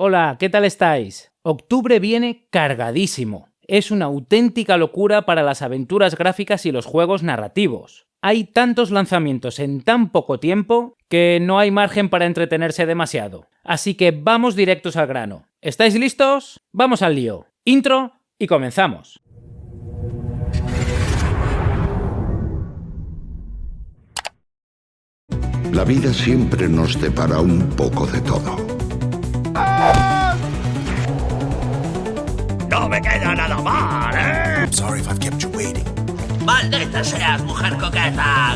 Hola, ¿qué tal estáis? Octubre viene cargadísimo. Es una auténtica locura para las aventuras gráficas y los juegos narrativos. Hay tantos lanzamientos en tan poco tiempo que no hay margen para entretenerse demasiado. Así que vamos directos al grano. ¿Estáis listos? Vamos al lío. Intro y comenzamos. La vida siempre nos depara un poco de todo. ¡No me queda nada mal, eh! I'm sorry if I've kept you waiting. ¡Maldita seas, mujer coqueta!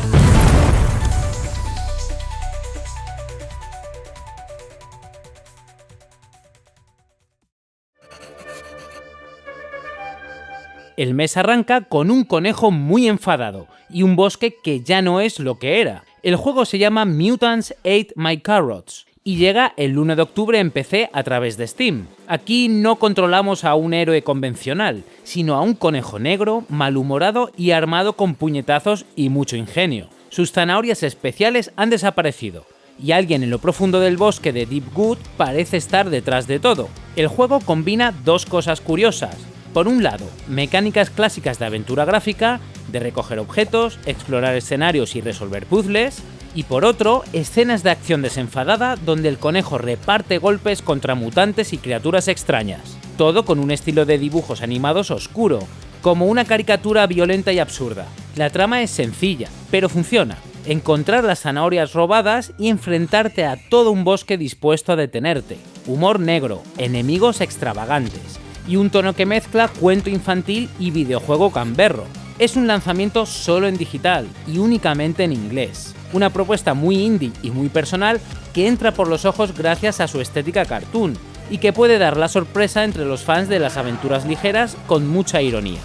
El mes arranca con un conejo muy enfadado y un bosque que ya no es lo que era. El juego se llama Mutants Ate My Carrots y llega el 1 de octubre en PC a través de Steam. Aquí no controlamos a un héroe convencional, sino a un conejo negro, malhumorado y armado con puñetazos y mucho ingenio. Sus zanahorias especiales han desaparecido, y alguien en lo profundo del bosque de Deepwood parece estar detrás de todo. El juego combina dos cosas curiosas. Por un lado, mecánicas clásicas de aventura gráfica, de recoger objetos, explorar escenarios y resolver puzzles, y por otro, escenas de acción desenfadada donde el conejo reparte golpes contra mutantes y criaturas extrañas. Todo con un estilo de dibujos animados oscuro, como una caricatura violenta y absurda. La trama es sencilla, pero funciona. Encontrar las zanahorias robadas y enfrentarte a todo un bosque dispuesto a detenerte. Humor negro, enemigos extravagantes y un tono que mezcla cuento infantil y videojuego gamberro. Es un lanzamiento solo en digital y únicamente en inglés. Una propuesta muy indie y muy personal que entra por los ojos gracias a su estética cartoon y que puede dar la sorpresa entre los fans de las aventuras ligeras con mucha ironía.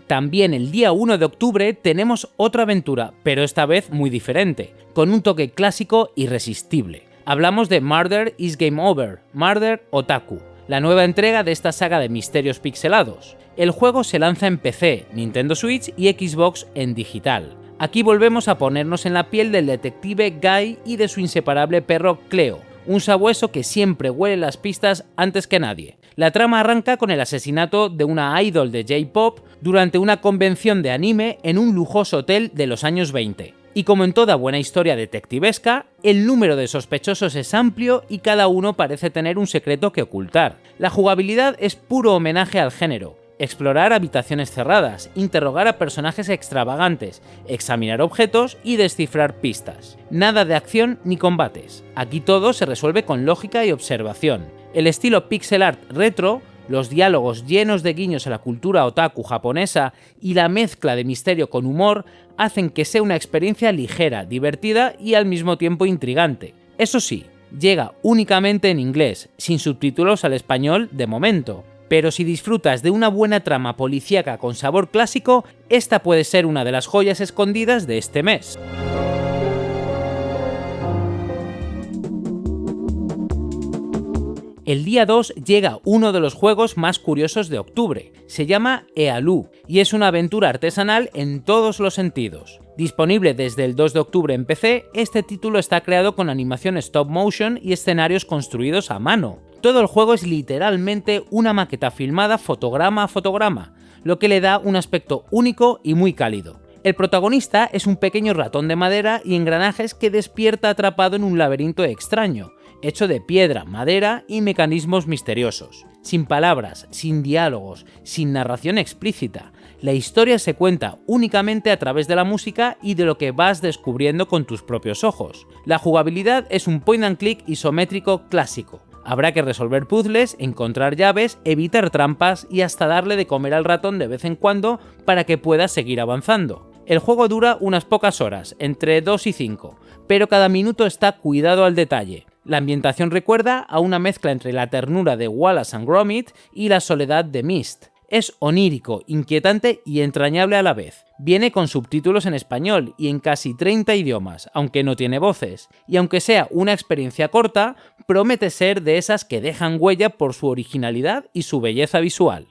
También el día 1 de octubre tenemos otra aventura, pero esta vez muy diferente, con un toque clásico irresistible. Hablamos de Murder is Game Over, Murder Otaku, la nueva entrega de esta saga de misterios pixelados. El juego se lanza en PC, Nintendo Switch y Xbox en digital. Aquí volvemos a ponernos en la piel del detective Guy y de su inseparable perro Cleo, un sabueso que siempre huele las pistas antes que nadie. La trama arranca con el asesinato de una idol de J-pop durante una convención de anime en un lujoso hotel de los años 20. Y como en toda buena historia detectivesca, el número de sospechosos es amplio y cada uno parece tener un secreto que ocultar. La jugabilidad es puro homenaje al género. Explorar habitaciones cerradas, interrogar a personajes extravagantes, examinar objetos y descifrar pistas. Nada de acción ni combates. Aquí todo se resuelve con lógica y observación. El estilo pixel art retro, los diálogos llenos de guiños a la cultura otaku japonesa y la mezcla de misterio con humor hacen que sea una experiencia ligera, divertida y al mismo tiempo intrigante. Eso sí, llega únicamente en inglés, sin subtítulos al español de momento. Pero si disfrutas de una buena trama policíaca con sabor clásico, esta puede ser una de las joyas escondidas de este mes. El día 2 llega uno de los juegos más curiosos de octubre. Se llama Ealu y es una aventura artesanal en todos los sentidos. Disponible desde el 2 de octubre en PC, este título está creado con animación stop motion y escenarios construidos a mano. Todo el juego es literalmente una maqueta filmada fotograma a fotograma, lo que le da un aspecto único y muy cálido. El protagonista es un pequeño ratón de madera y engranajes que despierta atrapado en un laberinto extraño, hecho de piedra, madera y mecanismos misteriosos. Sin palabras, sin diálogos, sin narración explícita, la historia se cuenta únicamente a través de la música y de lo que vas descubriendo con tus propios ojos. La jugabilidad es un point and click isométrico clásico. Habrá que resolver puzzles, encontrar llaves, evitar trampas y hasta darle de comer al ratón de vez en cuando para que pueda seguir avanzando. El juego dura unas pocas horas, entre 2 y 5, pero cada minuto está cuidado al detalle. La ambientación recuerda a una mezcla entre la ternura de Wallace and Gromit y la soledad de Myst. Es onírico, inquietante y entrañable a la vez. Viene con subtítulos en español y en casi 30 idiomas, aunque no tiene voces. Y aunque sea una experiencia corta, promete ser de esas que dejan huella por su originalidad y su belleza visual.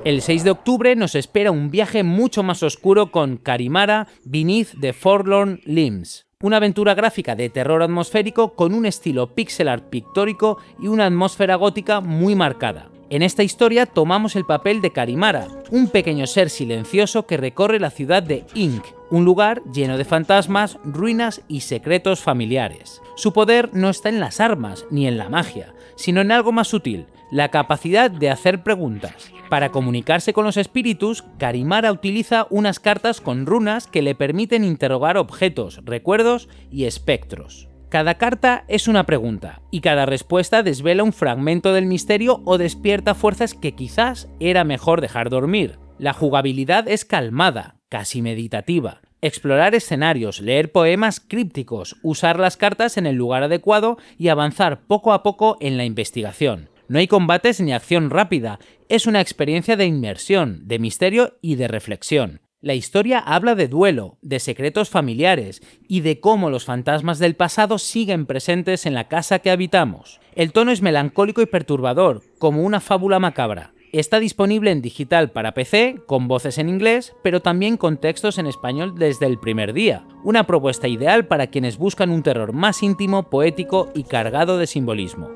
El 6 de octubre nos espera un viaje mucho más oscuro con Karimara Beneath the Forlorn Limbs, una aventura gráfica de terror atmosférico con un estilo pixel art pictórico y una atmósfera gótica muy marcada. En esta historia tomamos el papel de Karimara, un pequeño ser silencioso que recorre la ciudad de Ink, un lugar lleno de fantasmas, ruinas y secretos familiares. Su poder no está en las armas ni en la magia, sino en algo más sutil, la capacidad de hacer preguntas. Para comunicarse con los espíritus, Karimara utiliza unas cartas con runas que le permiten interrogar objetos, recuerdos y espectros. Cada carta es una pregunta, y cada respuesta desvela un fragmento del misterio o despierta fuerzas que quizás era mejor dejar dormir. La jugabilidad es calmada, casi meditativa. Explorar escenarios, leer poemas crípticos, usar las cartas en el lugar adecuado y avanzar poco a poco en la investigación. No hay combates ni acción rápida, es una experiencia de inmersión, de misterio y de reflexión. La historia habla de duelo, de secretos familiares y de cómo los fantasmas del pasado siguen presentes en la casa que habitamos. El tono es melancólico y perturbador, como una fábula macabra. Está disponible en digital para PC, con voces en inglés, pero también con textos en español desde el primer día. Una propuesta ideal para quienes buscan un terror más íntimo, poético y cargado de simbolismo.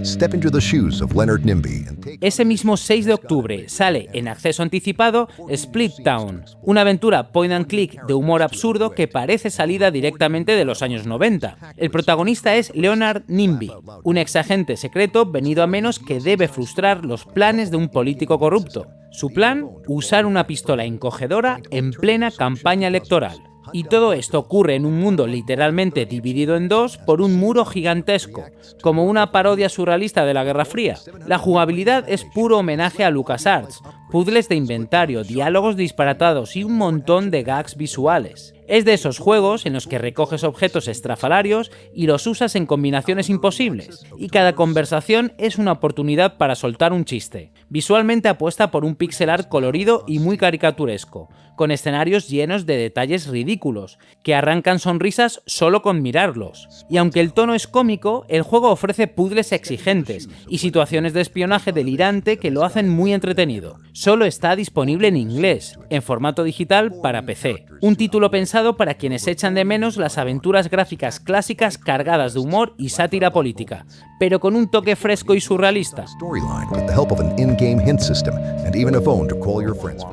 Step into the shoes of Leonard Nimby and take... Ese mismo 6 de octubre sale en acceso anticipado Split Town, una aventura point and click de humor absurdo que parece salida directamente de los años 90. El protagonista es Leonard Nimby, un exagente secreto venido a menos que debe frustrar los planes de un político corrupto. Su plan, usar una pistola encogedora en plena campaña electoral. Y todo esto ocurre en un mundo literalmente dividido en dos por un muro gigantesco, como una parodia surrealista de la Guerra Fría. La jugabilidad es puro homenaje a LucasArts, puzzles de inventario, diálogos disparatados y un montón de gags visuales. Es de esos juegos en los que recoges objetos estrafalarios y los usas en combinaciones imposibles, y cada conversación es una oportunidad para soltar un chiste. Visualmente apuesta por un pixel art colorido y muy caricaturesco, con escenarios llenos de detalles ridículos, que arrancan sonrisas solo con mirarlos. Y aunque el tono es cómico, el juego ofrece puzzles exigentes y situaciones de espionaje delirante que lo hacen muy entretenido. Solo está disponible en inglés, en formato digital para PC. Un título pensado para quienes echan de menos las aventuras gráficas clásicas cargadas de humor y sátira política, pero con un toque fresco y surrealista. Storyline with the help of an in-game hint system and even a phone to call your friends.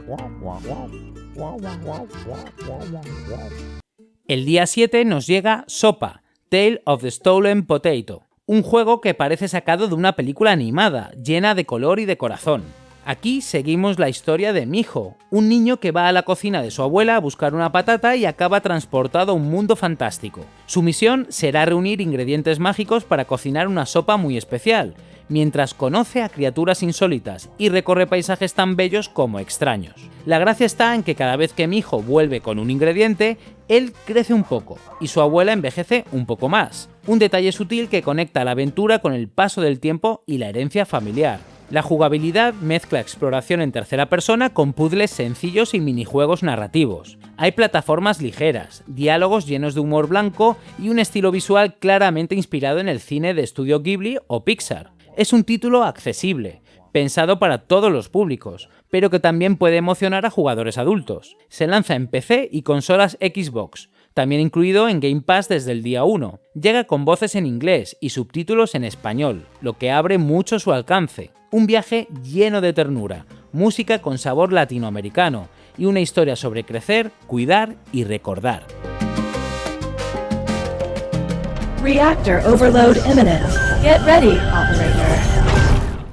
El día 7 nos llega Sopa, Tale of the Stolen Potato, un juego que parece sacado de una película animada, llena de color y de corazón. Aquí seguimos la historia de Mijo, un niño que va a la cocina de su abuela a buscar una patata y acaba transportado a un mundo fantástico. Su misión será reunir ingredientes mágicos para cocinar una sopa muy especial, mientras conoce a criaturas insólitas y recorre paisajes tan bellos como extraños. La gracia está en que cada vez que Mijo vuelve con un ingrediente, él crece un poco y su abuela envejece un poco más. Un detalle sutil que conecta la aventura con el paso del tiempo y la herencia familiar. La jugabilidad mezcla exploración en tercera persona con puzzles sencillos y minijuegos narrativos. Hay plataformas ligeras, diálogos llenos de humor blanco y un estilo visual claramente inspirado en el cine de estudio Ghibli o Pixar. Es un título accesible, pensado para todos los públicos, pero que también puede emocionar a jugadores adultos. Se lanza en PC y consolas Xbox, también incluido en Game Pass desde el día 1. Llega con voces en inglés y subtítulos en español, lo que abre mucho su alcance. Un viaje lleno de ternura, música con sabor latinoamericano y una historia sobre crecer, cuidar y recordar. Reactor overload imminent. Get ready, operator.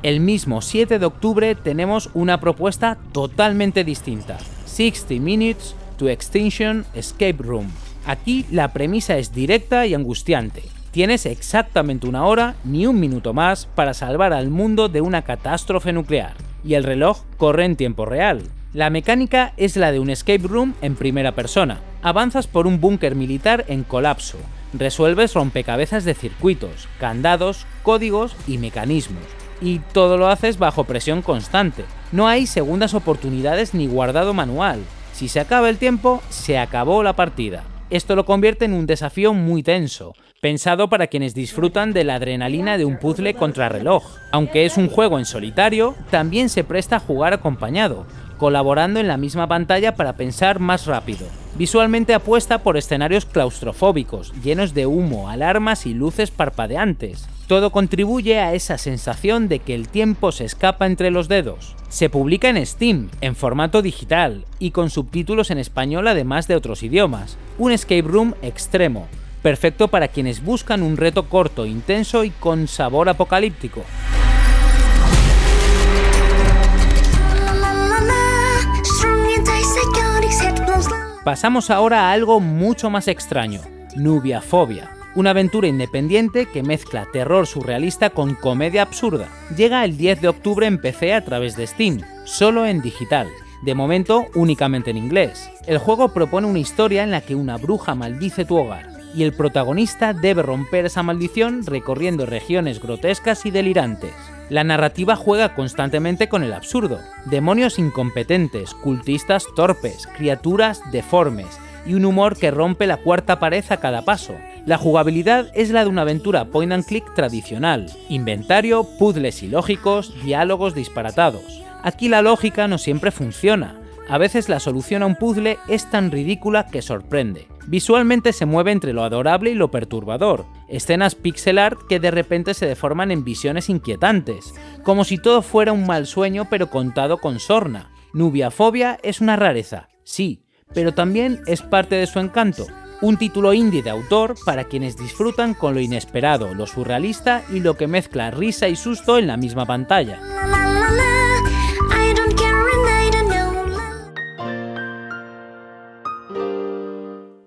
El mismo 7 de octubre tenemos una propuesta totalmente distinta. 60 Minutes to Extinction Escape Room. Aquí la premisa es directa y angustiante. Tienes exactamente una hora, ni un minuto más, para salvar al mundo de una catástrofe nuclear. Y el reloj corre en tiempo real. La mecánica es la de un escape room en primera persona. Avanzas por un búnker militar en colapso. Resuelves rompecabezas de circuitos, candados, códigos y mecanismos. Y todo lo haces bajo presión constante. No hay segundas oportunidades ni guardado manual. Si se acaba el tiempo, se acabó la partida. Esto lo convierte en un desafío muy tenso, pensado para quienes disfrutan de la adrenalina de un puzzle contrarreloj. Aunque es un juego en solitario, también se presta a jugar acompañado, colaborando en la misma pantalla para pensar más rápido. Visualmente apuesta por escenarios claustrofóbicos, llenos de humo, alarmas y luces parpadeantes. Todo contribuye a esa sensación de que el tiempo se escapa entre los dedos. Se publica en Steam, en formato digital, y con subtítulos en español además de otros idiomas. Un escape room extremo, perfecto para quienes buscan un reto corto, intenso y con sabor apocalíptico. Pasamos ahora a algo mucho más extraño, Nubiafobia, una aventura independiente que mezcla terror surrealista con comedia absurda. Llega el 10 de octubre en PC a través de Steam, solo en digital, de momento únicamente en inglés. El juego propone una historia en la que una bruja maldice tu hogar, y el protagonista debe romper esa maldición recorriendo regiones grotescas y delirantes. La narrativa juega constantemente con el absurdo. Demonios incompetentes, cultistas torpes, criaturas deformes y un humor que rompe la cuarta pared a cada paso. La jugabilidad es la de una aventura point and click tradicional. Inventario, puzzles ilógicos, diálogos disparatados. Aquí la lógica no siempre funciona. A veces la solución a un puzzle es tan ridícula que sorprende. Visualmente se mueve entre lo adorable y lo perturbador, escenas pixel art que de repente se deforman en visiones inquietantes, como si todo fuera un mal sueño pero contado con sorna. Nubiafobia es una rareza, sí, pero también es parte de su encanto. Un título indie de autor para quienes disfrutan con lo inesperado, lo surrealista y lo que mezcla risa y susto en la misma pantalla.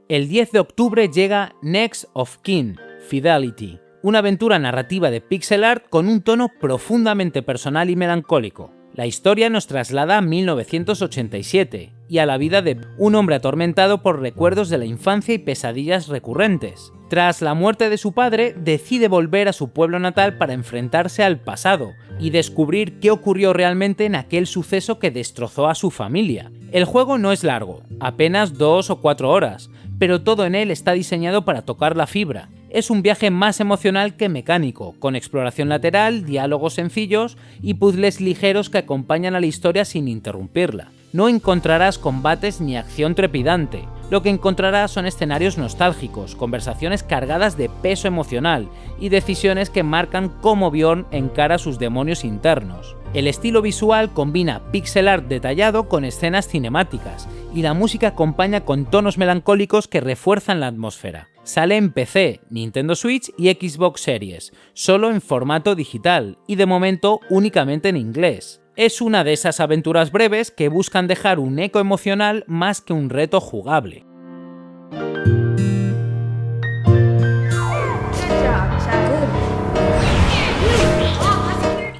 El 10 de octubre llega Next of Kin, Fidelity, una aventura narrativa de pixel art con un tono profundamente personal y melancólico. La historia nos traslada a 1987 y a la vida de un hombre atormentado por recuerdos de la infancia y pesadillas recurrentes. Tras la muerte de su padre, decide volver a su pueblo natal para enfrentarse al pasado y descubrir qué ocurrió realmente en aquel suceso que destrozó a su familia. El juego no es largo, apenas 2 o 4 horas, pero todo en él está diseñado para tocar la fibra. Es un viaje más emocional que mecánico, con exploración lateral, diálogos sencillos y puzzles ligeros que acompañan a la historia sin interrumpirla. No encontrarás combates ni acción trepidante, lo que encontrarás son escenarios nostálgicos, conversaciones cargadas de peso emocional y decisiones que marcan cómo Bjorn encara sus demonios internos. El estilo visual combina pixel art detallado con escenas cinemáticas, y la música acompaña con tonos melancólicos que refuerzan la atmósfera. Sale en PC, Nintendo Switch y Xbox Series, solo en formato digital, y de momento únicamente en inglés. Es una de esas aventuras breves que buscan dejar un eco emocional más que un reto jugable.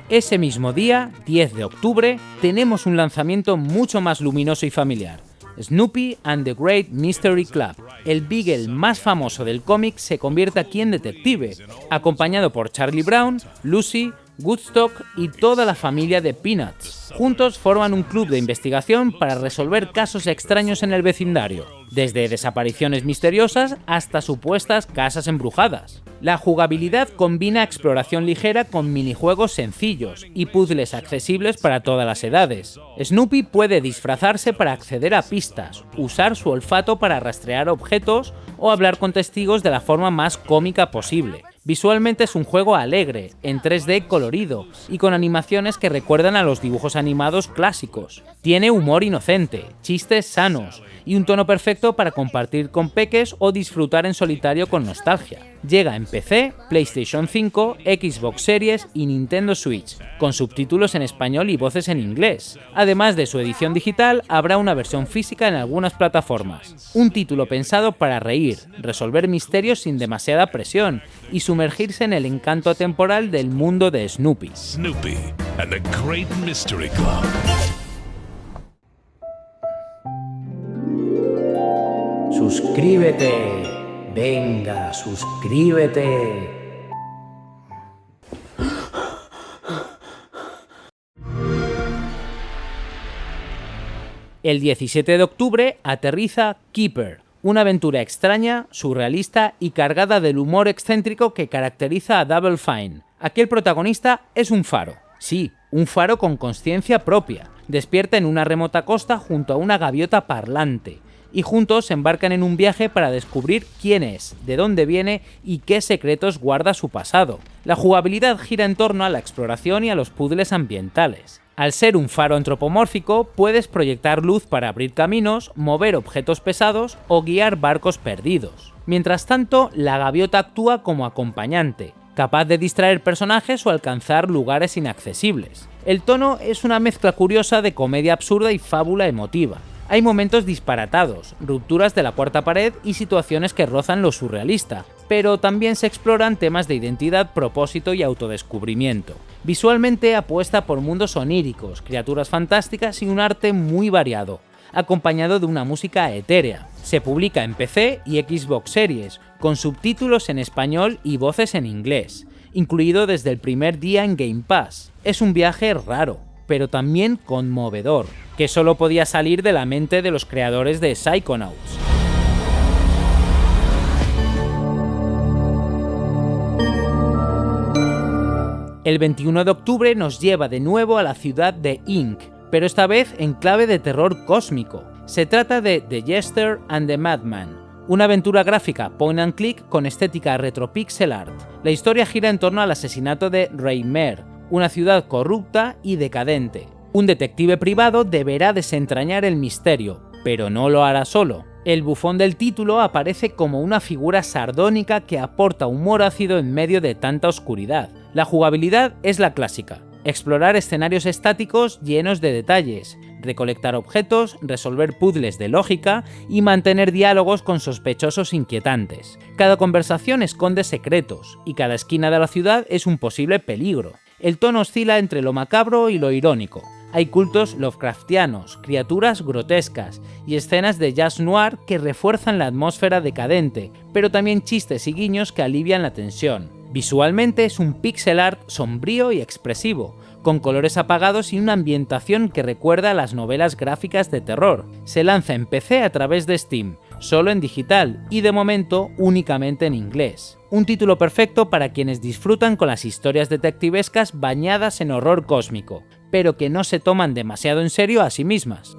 Ese mismo día, 10 de octubre, tenemos un lanzamiento mucho más luminoso y familiar. Snoopy and the Great Mystery Club. El Beagle más famoso del cómic se convierte aquí en detective, acompañado por Charlie Brown, Lucy, Woodstock y toda la familia de Peanuts. Juntos forman un club de investigación para resolver casos extraños en el vecindario, desde desapariciones misteriosas hasta supuestas casas embrujadas. La jugabilidad combina exploración ligera con minijuegos sencillos y puzzles accesibles para todas las edades. Snoopy puede disfrazarse para acceder a pistas, usar su olfato para rastrear objetos o hablar con testigos de la forma más cómica posible. Visualmente es un juego alegre, en 3D colorido y con animaciones que recuerdan a los dibujos animados clásicos. Tiene humor inocente, chistes sanos y un tono perfecto para compartir con peques o disfrutar en solitario con nostalgia. Llega en PC, PlayStation 5, Xbox Series y Nintendo Switch, con subtítulos en español y voces en inglés. Además de su edición digital, habrá una versión física en algunas plataformas. Un título pensado para reír, resolver misterios sin demasiada presión y sumergirse en el encanto atemporal del mundo de Snoopy. Snoopy and the Great Mystery Club. Suscríbete. Venga, suscríbete. El 17 de octubre aterriza Keeper, Una aventura extraña, surrealista y cargada del humor excéntrico que caracteriza a Double Fine. Aquí el protagonista es un faro. Sí, un faro con consciencia propia. Despierta en una remota costa junto a una gaviota parlante, y juntos se embarcan en un viaje para descubrir quién es, de dónde viene y qué secretos guarda su pasado. La jugabilidad gira en torno a la exploración y a los puzzles ambientales. Al ser un faro antropomórfico, puedes proyectar luz para abrir caminos, mover objetos pesados o guiar barcos perdidos. Mientras tanto, la gaviota actúa como acompañante, capaz de distraer personajes o alcanzar lugares inaccesibles. El tono es una mezcla curiosa de comedia absurda y fábula emotiva. Hay momentos disparatados, rupturas de la cuarta pared y situaciones que rozan lo surrealista, pero también se exploran temas de identidad, propósito y autodescubrimiento. Visualmente apuesta por mundos oníricos, criaturas fantásticas y un arte muy variado, acompañado de una música etérea. Se publica en PC y Xbox Series, con subtítulos en español y voces en inglés, incluido desde el primer día en Game Pass. Es un viaje raro, pero también conmovedor, que solo podía salir de la mente de los creadores de Psychonauts. El 21 de octubre nos lleva de nuevo a la ciudad de Ink, pero esta vez en clave de terror cósmico. Se trata de The Jester and the Madman, una aventura gráfica point and click con estética retro-pixel art. La historia gira en torno al asesinato de Reimer, una ciudad corrupta y decadente. Un detective privado deberá desentrañar el misterio, pero no lo hará solo. El bufón del título aparece como una figura sardónica que aporta humor ácido en medio de tanta oscuridad. La jugabilidad es la clásica: explorar escenarios estáticos llenos de detalles, recolectar objetos, resolver puzzles de lógica y mantener diálogos con sospechosos inquietantes. Cada conversación esconde secretos, y cada esquina de la ciudad es un posible peligro. El tono oscila entre lo macabro y lo irónico. Hay cultos Lovecraftianos, criaturas grotescas y escenas de jazz noir que refuerzan la atmósfera decadente, pero también chistes y guiños que alivian la tensión. Visualmente es un pixel art sombrío y expresivo, con colores apagados y una ambientación que recuerda a las novelas gráficas de terror. Se lanza en PC a través de Steam, solo en digital y de momento únicamente en inglés. Un título perfecto para quienes disfrutan con las historias detectivescas bañadas en horror cósmico, pero que no se toman demasiado en serio a sí mismas.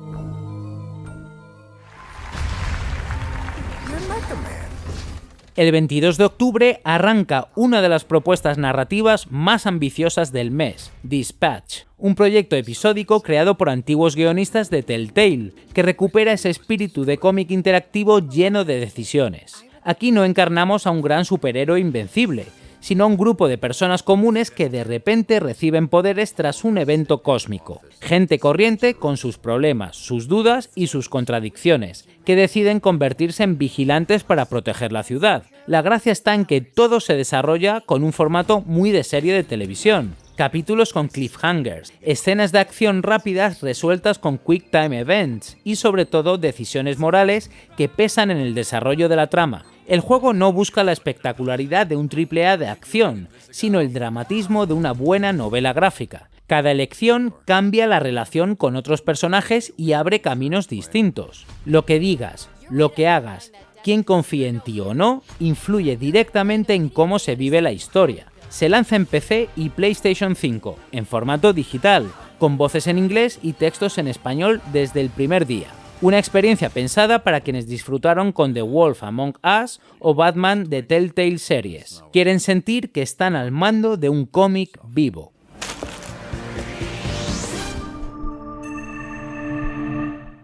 El 22 de octubre arranca una de las propuestas narrativas más ambiciosas del mes, Dispatch, un proyecto episódico creado por antiguos guionistas de Telltale, que recupera ese espíritu de cómic interactivo lleno de decisiones. Aquí no encarnamos a un gran superhéroe invencible, sino a un grupo de personas comunes que de repente reciben poderes tras un evento cósmico. Gente corriente con sus problemas, sus dudas y sus contradicciones, que deciden convertirse en vigilantes para proteger la ciudad. La gracia está en que todo se desarrolla con un formato muy de serie de televisión. Capítulos con cliffhangers, escenas de acción rápidas resueltas con quick time events y sobre todo decisiones morales que pesan en el desarrollo de la trama. El juego no busca la espectacularidad de un AAA de acción, sino el dramatismo de una buena novela gráfica. Cada elección cambia la relación con otros personajes y abre caminos distintos. Lo que digas, lo que hagas, quién confíe en ti o no, influye directamente en cómo se vive la historia. Se lanza en PC y PlayStation 5, en formato digital, con voces en inglés y textos en español desde el primer día. Una experiencia pensada para quienes disfrutaron con The Wolf Among Us o Batman de Telltale Series. Quieren sentir que están al mando de un cómic vivo.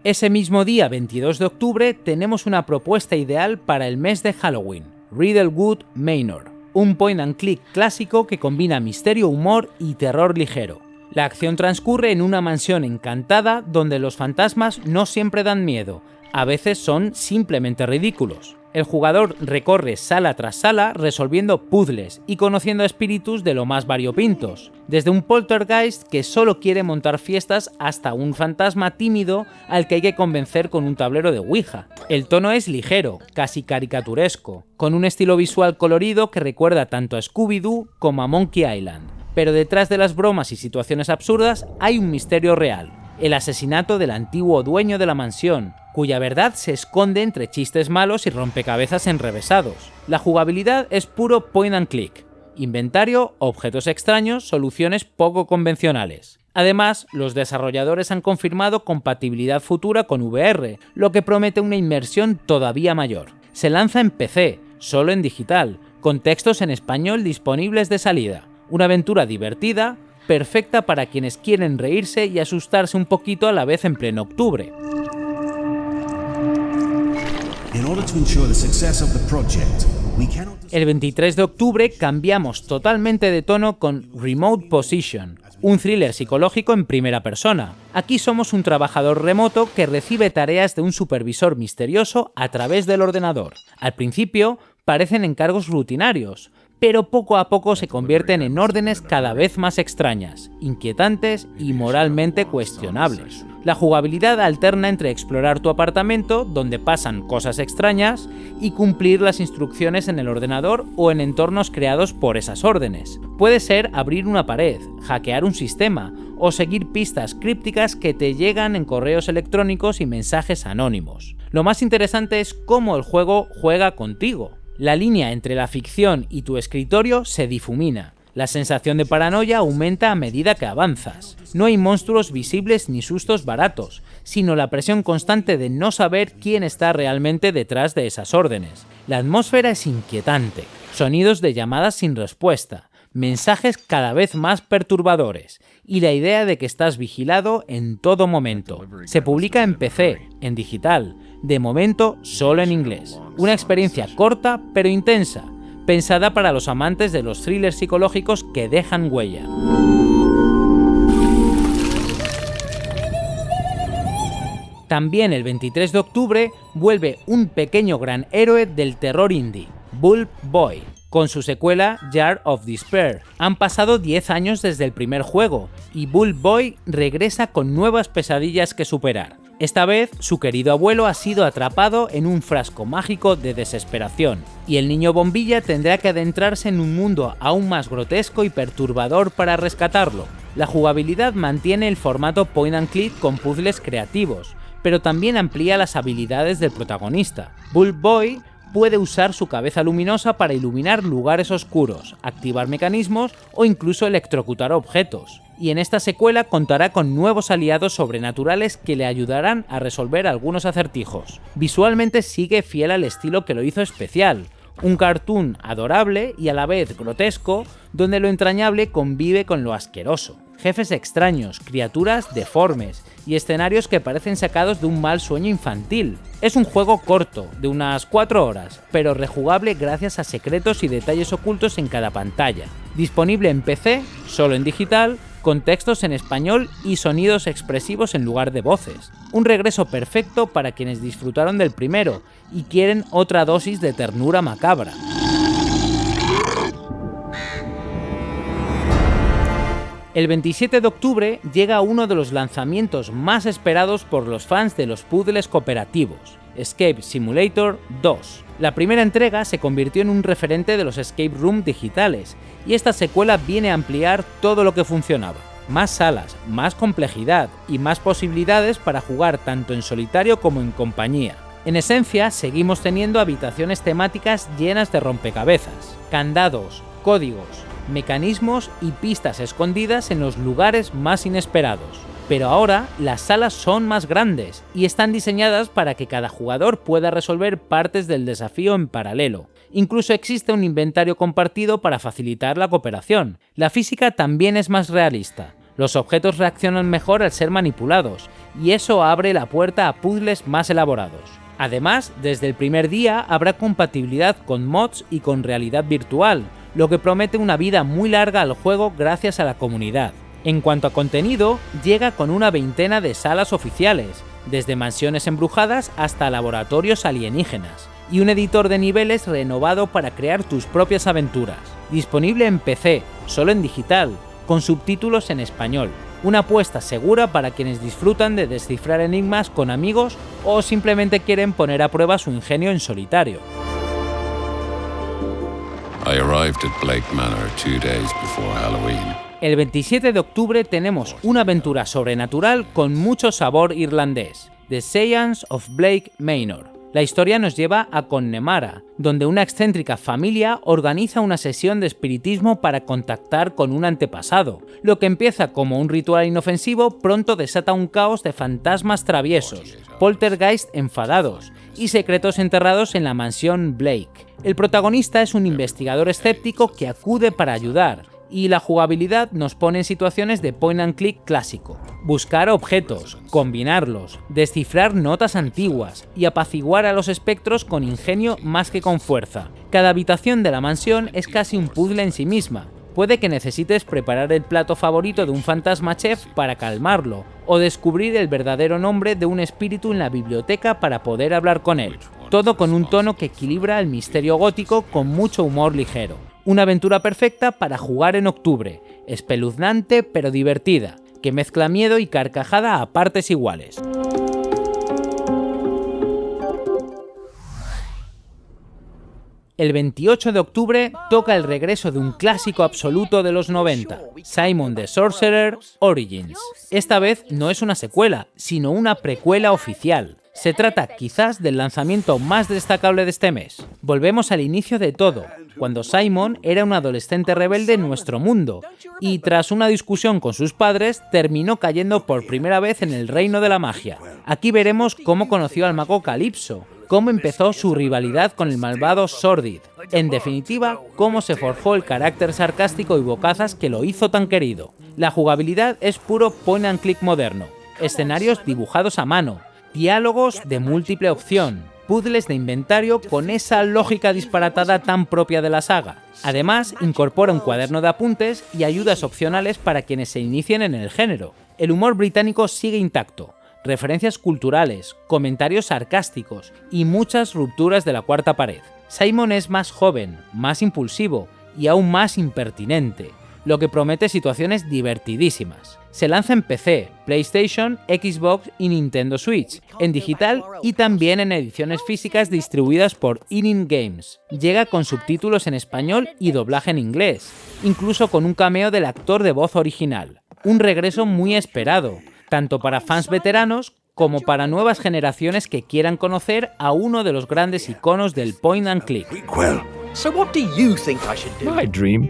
Ese mismo día, 22 de octubre, tenemos una propuesta ideal para el mes de Halloween, Riddlewood Manor, un point and click clásico que combina misterio, humor y terror ligero. La acción transcurre en una mansión encantada donde los fantasmas no siempre dan miedo, a veces son simplemente ridículos. El jugador recorre sala tras sala resolviendo puzzles y conociendo a espíritus de lo más variopintos, desde un poltergeist que solo quiere montar fiestas hasta un fantasma tímido al que hay que convencer con un tablero de Ouija. El tono es ligero, casi caricaturesco, con un estilo visual colorido que recuerda tanto a Scooby-Doo como a Monkey Island. Pero detrás de las bromas y situaciones absurdas hay un misterio real: el asesinato del antiguo dueño de la mansión, cuya verdad se esconde entre chistes malos y rompecabezas enrevesados. La jugabilidad es puro point and click. Inventario, objetos extraños, soluciones poco convencionales. Además, los desarrolladores han confirmado compatibilidad futura con VR, lo que promete una inmersión todavía mayor. Se lanza en PC, solo en digital, con textos en español disponibles de salida. Una aventura divertida, perfecta para quienes quieren reírse y asustarse un poquito a la vez en pleno octubre. El 23 de octubre cambiamos totalmente de tono con Remote Position, un thriller psicológico en primera persona. Aquí somos un trabajador remoto que recibe tareas de un supervisor misterioso a través del ordenador. Al principio parecen encargos rutinarios, pero poco a poco se convierten en órdenes cada vez más extrañas, inquietantes y moralmente cuestionables. La jugabilidad alterna entre explorar tu apartamento, donde pasan cosas extrañas, y cumplir las instrucciones en el ordenador o en entornos creados por esas órdenes. Puede ser abrir una pared, hackear un sistema o seguir pistas crípticas que te llegan en correos electrónicos y mensajes anónimos. Lo más interesante es cómo el juego juega contigo. La línea entre la ficción y tu escritorio se difumina. La sensación de paranoia aumenta a medida que avanzas. No hay monstruos visibles ni sustos baratos, sino la presión constante de no saber quién está realmente detrás de esas órdenes. La atmósfera es inquietante, sonidos de llamadas sin respuesta, mensajes cada vez más perturbadores y la idea de que estás vigilado en todo momento. Se publica en PC, en digital, de momento solo en inglés. Una experiencia corta pero intensa, pensada para los amantes de los thrillers psicológicos que dejan huella. También el 23 de octubre vuelve un pequeño gran héroe del terror indie, Bulb Boy, con su secuela Jar of Despair. Han pasado 10 años desde el primer juego y Bulb Boy regresa con nuevas pesadillas que superar. Esta vez, su querido abuelo ha sido atrapado en un frasco mágico de desesperación, y el niño bombilla tendrá que adentrarse en un mundo aún más grotesco y perturbador para rescatarlo. La jugabilidad mantiene el formato point and click con puzzles creativos, pero también amplía las habilidades del protagonista. Bulb Boy puede usar su cabeza luminosa para iluminar lugares oscuros, activar mecanismos o incluso electrocutar objetos. Y en esta secuela contará con nuevos aliados sobrenaturales que le ayudarán a resolver algunos acertijos. Visualmente sigue fiel al estilo que lo hizo especial, un cartoon adorable y a la vez grotesco, donde lo entrañable convive con lo asqueroso. Jefes extraños, criaturas deformes y escenarios que parecen sacados de un mal sueño infantil. Es un juego corto, de unas 4 horas, pero rejugable gracias a secretos y detalles ocultos en cada pantalla. Disponible en PC, solo en digital, con textos en español y sonidos expresivos en lugar de voces. Un regreso perfecto para quienes disfrutaron del primero y quieren otra dosis de ternura macabra. El 27 de octubre llega uno de los lanzamientos más esperados por los fans de los puzzles cooperativos, Escape Simulator 2. La primera entrega se convirtió en un referente de los escape room digitales, y esta secuela viene a ampliar todo lo que funcionaba. Más salas, más complejidad y más posibilidades para jugar tanto en solitario como en compañía. En esencia, seguimos teniendo habitaciones temáticas llenas de rompecabezas, candados, códigos, mecanismos y pistas escondidas en los lugares más inesperados. Pero ahora las salas son más grandes y están diseñadas para que cada jugador pueda resolver partes del desafío en paralelo. Incluso existe un inventario compartido para facilitar la cooperación. La física también es más realista. Los objetos reaccionan mejor al ser manipulados, y eso abre la puerta a puzzles más elaborados. Además, desde el primer día habrá compatibilidad con mods y con realidad virtual, lo que promete una vida muy larga al juego gracias a la comunidad. En cuanto a contenido, llega con una veintena de salas oficiales, desde mansiones embrujadas hasta laboratorios alienígenas, y un editor de niveles renovado para crear tus propias aventuras. Disponible en PC, solo en digital, con subtítulos en español. Una apuesta segura para quienes disfrutan de descifrar enigmas con amigos o simplemente quieren poner a prueba su ingenio en solitario. I arrived at Blake Manor 2 days before Halloween. El 27 de octubre tenemos una aventura sobrenatural con mucho sabor irlandés. The Seance of Blake Manor. La historia nos lleva a Connemara, donde una excéntrica familia organiza una sesión de espiritismo para contactar con un antepasado. Lo que empieza como un ritual inofensivo pronto desata un caos de fantasmas traviesos, poltergeist enfadados y secretos enterrados en la mansión Blake. El protagonista es un investigador escéptico que acude para ayudar, y la jugabilidad nos pone en situaciones de point and click clásico. Buscar objetos, combinarlos, descifrar notas antiguas y apaciguar a los espectros con ingenio más que con fuerza. Cada habitación de la mansión es casi un puzzle en sí misma. Puede que necesites preparar el plato favorito de un fantasma chef para calmarlo, o descubrir el verdadero nombre de un espíritu en la biblioteca para poder hablar con él. Todo con un tono que equilibra el misterio gótico con mucho humor ligero. Una aventura perfecta para jugar en octubre, espeluznante pero divertida, que mezcla miedo y carcajada a partes iguales. El 28 de octubre toca el regreso de un clásico absoluto de los 90, Simon the Sorcerer Origins. Esta vez no es una secuela, sino una precuela oficial. Se trata quizás del lanzamiento más destacable de este mes. Volvemos al inicio de todo, cuando Simon era un adolescente rebelde en nuestro mundo, y tras una discusión con sus padres terminó cayendo por primera vez en el reino de la magia. Aquí veremos cómo conoció al mago Calypso, cómo empezó su rivalidad con el malvado Sordid, en definitiva, cómo se forjó el carácter sarcástico y bocazas que lo hizo tan querido. La jugabilidad es puro point and click moderno, escenarios dibujados a mano, diálogos de múltiple opción, puzzles de inventario con esa lógica disparatada tan propia de la saga. Además, incorpora un cuaderno de apuntes y ayudas opcionales para quienes se inicien en el género. El humor británico sigue intacto, referencias culturales, comentarios sarcásticos y muchas rupturas de la cuarta pared. Simon es más joven, más impulsivo y aún más impertinente, lo que promete situaciones divertidísimas. Se lanza en PC, PlayStation, Xbox y Nintendo Switch, en digital y también en ediciones físicas distribuidas por Inning Games. Llega con subtítulos en español y doblaje en inglés, incluso con un cameo del actor de voz original. Un regreso muy esperado, tanto para fans veteranos como para nuevas generaciones que quieran conocer a uno de los grandes iconos del point and click. So what do you think I should do? My dream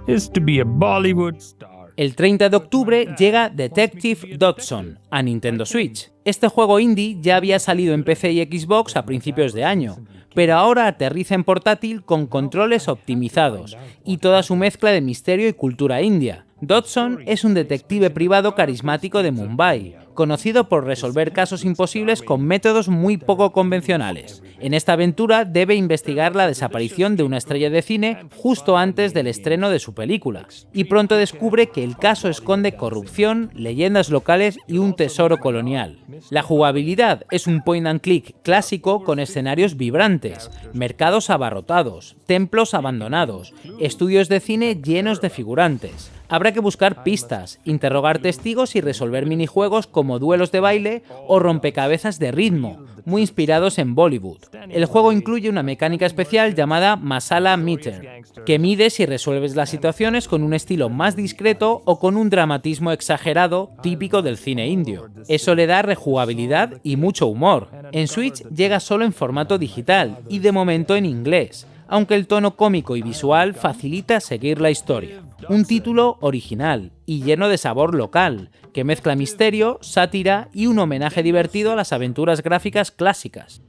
is to be a Bollywood star. El 30 de octubre llega Detective Dodson a Nintendo Switch. Este juego indie ya había salido en PC y Xbox a principios de año, pero ahora aterriza en portátil con controles optimizados y toda su mezcla de misterio y cultura india. Dodson es un detective privado carismático de Mumbai, conocido por resolver casos imposibles con métodos muy poco convencionales. En esta aventura debe investigar la desaparición de una estrella de cine justo antes del estreno de su película, y pronto descubre que el caso esconde corrupción, leyendas locales y un tesoro colonial. La jugabilidad es un point and click clásico con escenarios vibrantes, mercados abarrotados, templos abandonados, estudios de cine llenos de figurantes. Habrá que buscar pistas, interrogar testigos y resolver minijuegos como duelos de baile o rompecabezas de ritmo, muy inspirados en Bollywood. El juego incluye una mecánica especial llamada Masala Meter, que mide si resuelves las situaciones con un estilo más discreto o con un dramatismo exagerado típico del cine indio. Eso le da rejugabilidad y mucho humor. En Switch llega solo en formato digital y de momento en inglés, aunque el tono cómico y visual facilita seguir la historia. Un título original y lleno de sabor local, que mezcla misterio, sátira y un homenaje divertido a las aventuras gráficas clásicas.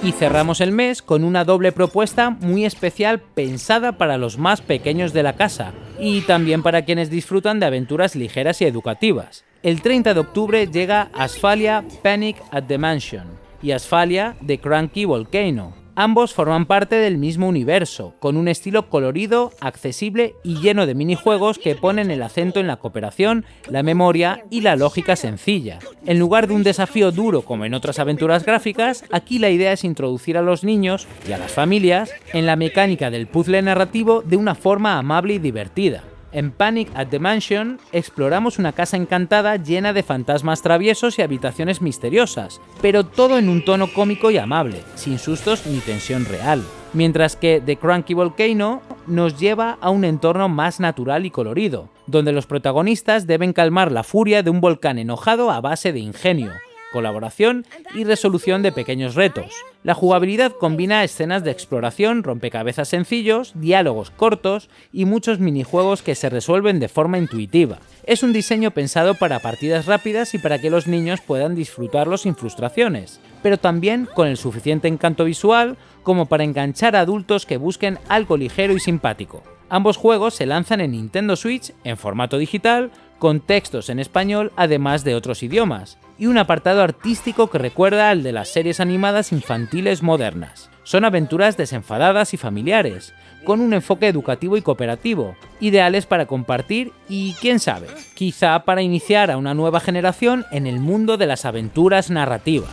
Y cerramos el mes con una doble propuesta muy especial pensada para los más pequeños de la casa y también para quienes disfrutan de aventuras ligeras y educativas. El 30 de octubre llega Asphalia Panic at the Mansion y Asphalia The Cranky Volcano. Ambos forman parte del mismo universo, con un estilo colorido, accesible y lleno de minijuegos que ponen el acento en la cooperación, la memoria y la lógica sencilla. En lugar de un desafío duro como en otras aventuras gráficas, aquí la idea es introducir a los niños y a las familias en la mecánica del puzzle narrativo de una forma amable y divertida. En Panic at the Mansion exploramos una casa encantada llena de fantasmas traviesos y habitaciones misteriosas, pero todo en un tono cómico y amable, sin sustos ni tensión real. mientras que The Cranky Volcano nos lleva a un entorno más natural y colorido, donde los protagonistas deben calmar la furia de un volcán enojado a base de ingenio, colaboración y resolución de pequeños retos. La jugabilidad combina escenas de exploración, rompecabezas sencillos, diálogos cortos y muchos minijuegos que se resuelven de forma intuitiva. Es un diseño pensado para partidas rápidas y para que los niños puedan disfrutarlo sin frustraciones, pero también con el suficiente encanto visual como para enganchar a adultos que busquen algo ligero y simpático. Ambos juegos se lanzan en Nintendo Switch en formato digital, con textos en español además de otros idiomas, y un apartado artístico que recuerda al de las series animadas infantiles modernas. Son aventuras desenfadadas y familiares, con un enfoque educativo y cooperativo, ideales para compartir y, quién sabe, quizá para iniciar a una nueva generación en el mundo de las aventuras narrativas.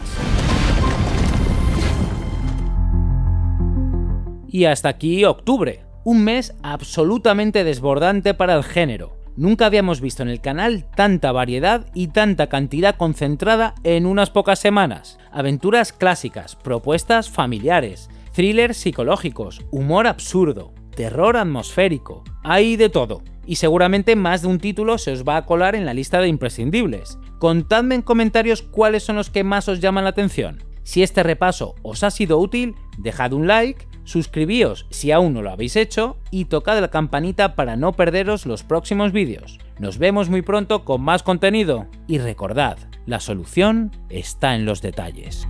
Y hasta aquí octubre, un mes absolutamente desbordante para el género. Nunca habíamos visto en el canal tanta variedad y tanta cantidad concentrada en unas pocas semanas. Aventuras clásicas, propuestas familiares, thrillers psicológicos, humor absurdo, terror atmosférico, hay de todo. Y seguramente más de un título se os va a colar en la lista de imprescindibles. Contadme en comentarios cuáles son los que más os llaman la atención. Si este repaso os ha sido útil, dejad un like, suscribíos si aún no lo habéis hecho y tocad la campanita para no perderos los próximos vídeos. Nos vemos muy pronto con más contenido y recordad, la solución está en los detalles.